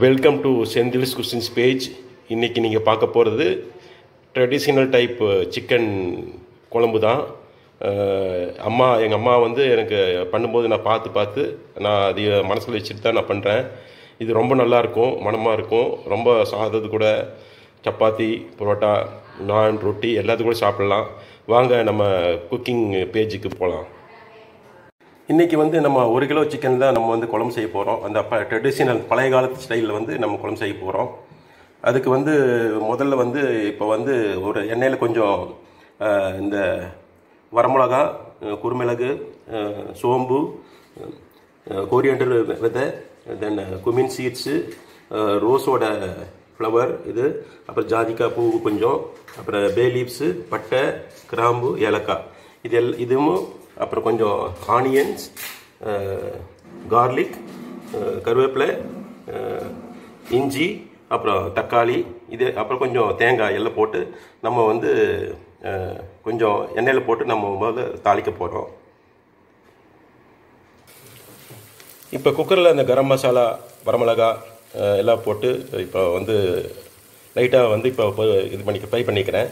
Welcome to Senthil's cuisines page. இன்றைக்கி நீங்கள் பார்க்க போகிறது ட்ரெடிஷ்னல் டைப் சிக்கன் குழம்பு தான். எங்கள் அம்மா வந்து எனக்கு பண்ணும்போது நான் பார்த்து நான் அது மனசில் வச்சுட்டு தான் நான் பண்ணுறேன். இது ரொம்ப நல்லாயிருக்கும், மணமாக இருக்கும். ரொம்ப சாதத்து கூட சப்பாத்தி, பரோட்டா, நான், ரொட்டி எல்லாத்துக்கும் கூட சாப்பிட்லாம். வாங்க நம்ம குக்கிங் பேஜுக்கு போகலாம். இன்றைக்கி வந்து நம்ம 1 கிலோ சிக்கன் தான் நம்ம வந்து குழம்பு செய்ய போகிறோம். அந்த ட்ரெடிஷ்னல் பழைய காலத்து ஸ்டைலில் வந்து நம்ம குழம்பு செய்ய போகிறோம். அதுக்கு வந்து முதல்ல வந்து இப்போ வந்து ஒரு எண்ணெயில் கொஞ்சம் இந்த வரமிளகா, குறுமிளகு, சோம்பு, கோரியண்டர் விதை, தென் குமின் சீட்ஸு, ரோஸோட ஃப்ளவர் இது, அப்புறம் ஜாதிக்காய் பூ கொஞ்சம், அப்புறம் பே லீவ்ஸு, பட்டை, கிராம்பு, ஏலக்காய் இதுவும், அப்புறம் கொஞ்சம் ஆனியன்ஸ், கார்லிக், கருவேப்பிலை, இஞ்சி, அப்புறம் தக்காளி இது, அப்புறம் கொஞ்சம் தேங்காய் எல்லாம் போட்டு நம்ம வந்து கொஞ்சம் எண்ணெயில் போட்டு நம்ம முதல்ல தாளிக்க போகிறோம். இப்போ குக்கரில் அந்த கரம் மசாலா, வரமிளகா எல்லாம் போட்டு இப்போ வந்து லைட்டாக வந்து இப்போ இது ஃப்ரை பண்ணிக்கிறேன்.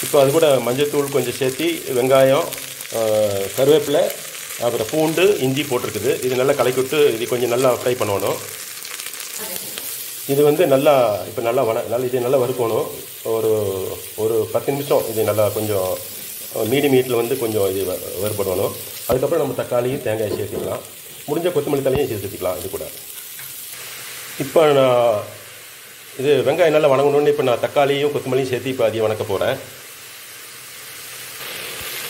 இப்போ அது கூட மஞ்சள்தூள் கொஞ்சம் சேர்த்து, வெங்காயம், கருவேப்பிலை, அப்புறம் பூண்டு, இஞ்சி போட்டிருக்குது. இது நல்லா கலக்கி விட்டு இது கொஞ்சம் நல்லா ஃப்ரை பண்ணணும். இது வந்து நல்லா இப்போ நல்லா இது நல்லா வறுக்கணும். ஒரு 10 நிமிஷம் இது நல்லா கொஞ்சம் மீடியம் ஹீட்டில் வந்து கொஞ்சம் இது வறுபடணும். அதுக்கப்புறம் நம்ம தக்காளியும் தேங்காய் சேர்த்துக்கலாம். முடிஞ்ச கொத்தமல்லி தலையும் சேர்த்துக்கலாம் இது கூட. இப்போ நான் இது வெங்காயம் நல்லா வணங்கணுன்னு இப்போ நான் தக்காளியும் கொத்தமல்லியும் சேர்த்து இப்போ அதையும் வணக்க போகிறேன்.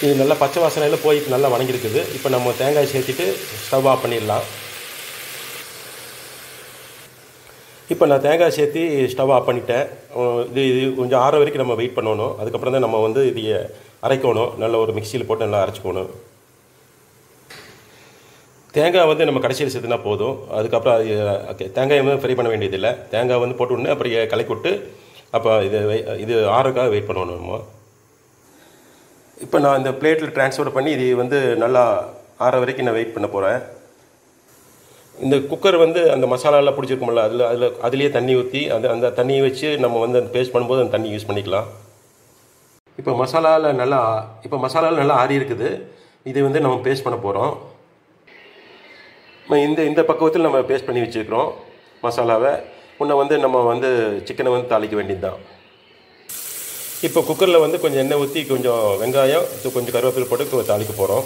இது நல்லா பச்சை வாசனையில் போய் நல்லா வணங்கியிருக்குது. இப்போ நம்ம தேங்காய் சேர்த்துட்டு ஸ்டவ் ஆஃப் பண்ணிடலாம். இப்போ நான் தேங்காய் சேர்த்து ஸ்டவ் ஆஃப் பண்ணிட்டேன். இது கொஞ்சம் ஆற வரைக்கும் நம்ம வெயிட் பண்ணணும். அதுக்கப்புறம் தான் நம்ம வந்து இதை அரைக்கணும். நல்ல ஒரு மிக்சியில் போட்டு நல்லா அரைச்சிக்கணும். தேங்காய் வந்து நம்ம கடைசியில் சேர்த்துனா போதும். அதுக்கப்புறம் அது தேங்காய் வந்து ஃப்ரை பண்ண வேண்டியதில்லை. தேங்காய் வந்து போட்டு விட்டு அப்புறம் கலக்கி விட்டு அப்போ இது ஆறுக்காக வெயிட் பண்ணணும் நம்ம. இப்போ நான் இந்த பிளேட்டில் ட்ரான்ஸ்ஃபர் பண்ணி இது வந்து நல்லா ஆற வரைக்கும் நான் வெயிட் பண்ண போகிறேன். இந்த குக்கர் வந்து அந்த மசாலாலாம் பிடிச்சிருக்கும்ல, அதுலேயே தண்ணி ஊற்றி அந்த தண்ணியை வச்சு நம்ம வந்து அந்த பேஸ்ட் பண்ணும்போது அந்த தண்ணி யூஸ் பண்ணிக்கலாம். இப்போ மசாலாவில் நல்லா ஆறி இருக்குது. இது வந்து நம்ம பேஸ்ட் பண்ண போகிறோம். இந்த பக்குவத்தில் நம்ம பேஸ்ட் பண்ணி வச்சுருக்கிறோம் மசாலாவை. வந்து நம்ம வந்து சிக்கனை வந்து தாளிக்க வேண்டியது தான். இப்போ குக்கரில் வந்து கொஞ்சம் எண்ணெய் ஊற்றி கொஞ்சம் வெங்காயம், கொஞ்சம் கருவேப்பிலை போட்டு தாளிக்க போகிறோம்.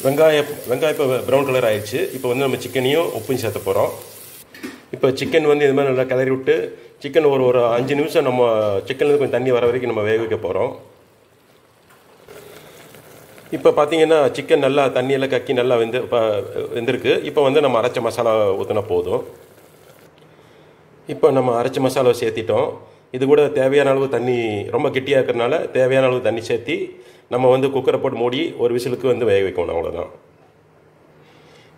வெங்காயம் இப்போ ப்ரௌன் கலர் ஆயிடுச்சு. இப்போ வந்து நம்ம சிக்கனையும் உப்பையும் சேர்த்த போகிறோம். இப்போ சிக்கன் வந்து இது மாதிரி நல்லா கிளறி விட்டு சிக்கன் ஒரு 5 நிமிஷம் நம்ம சிக்கன்லேருந்து கொஞ்சம் தண்ணி வர வரைக்கும் நம்ம வேக வைக்க போகிறோம். இப்போ பார்த்தீங்கன்னா சிக்கன் நல்லா தண்ணியெல்லாம் கக்கி நல்லா வெந்திருக்கு. இப்போ வந்து நம்ம அரைச்ச மசாலா ஊற்றினா போதும். இப்போ நம்ம அரைச்ச மசாலாவை சேர்த்திட்டோம். இது கூட தேவையான அளவு தண்ணி, ரொம்ப கெட்டியாக இருக்கிறதுனால தேவையான அளவு தண்ணி சேர்த்தி நம்ம வந்து குக்கரை போட்டு மூடி ஒரு விசிலுக்கு வந்து வேக வைக்கணும். அவ்வளோதான்.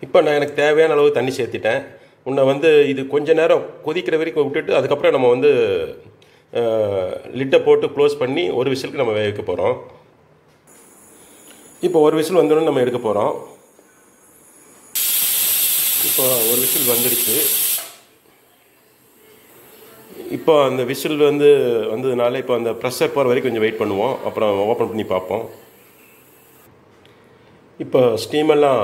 இப்போ நான் எனக்கு தேவையான அளவு தண்ணி சேர்த்திட்டேன். வந்து இது கொஞ்ச நேரம் கொதிக்கிற வரைக்கும் விட்டுட்டு அதுக்கப்புறம் நம்ம வந்து லிட்டை போட்டு க்ளோஸ் பண்ணி ஒரு விசிலுக்கு நம்ம வேக வைக்க போகிறோம். இப்போ ஒரு விசில் வந்தோடனே நம்ம எடுக்க போகிறோம். இப்போ ஒரு விசில் வந்துடுச்சு. இப்போ அந்த விசில் வந்ததுனால இப்போ அந்த ப்ரெஷர் போகிற வரைக்கும் கொஞ்சம் வெயிட் பண்ணுவோம். அப்புறம் ஓப்பன் பண்ணி பார்ப்போம். இப்போ ஸ்டீமெல்லாம்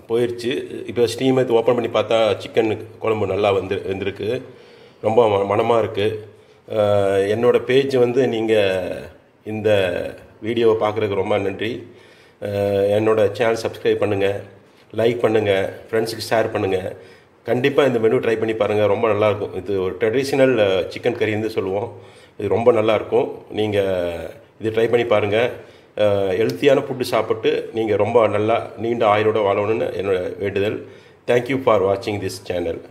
போயிடுச்சு. இப்போ ஸ்டீம் எடுத்து ஓப்பன் பண்ணி பார்த்தா சிக்கன் குழம்பு நல்லா வெந்திருக்கு. ரொம்ப மணமாக இருக்குது. என்னோடய பேஜ் வந்து நீங்கள் இந்த வீடியோவை பார்க்குறதுக்கு ரொம்ப நன்றி. என்னோடய சேனல் சப்ஸ்கிரைப் பண்ணுங்கள், லைக் பண்ணுங்கள், ஃப்ரெண்ட்ஸுக்கு ஷேர் பண்ணுங்கள். கண்டிப்பாக இந்த மெனு ட்ரை பண்ணி பாருங்கள். ரொம்ப நல்லாயிருக்கும். இது ஒரு ட்ரெடிஷ்னல் சிக்கன் கறின்னு சொல்லுவோம். இது ரொம்ப நல்லாயிருக்கும். நீங்கள் இது ட்ரை பண்ணி பாருங்கள். ஹெல்த்தியான ஃபுட்டு சாப்பிட்டு நீங்கள் ரொம்ப நல்லா நீண்ட ஆயுளோடு வாழணும்னு என்னோடய வேண்டுதல். தேங்க்யூ ஃபார் வாட்சிங் திஸ் சேனல்.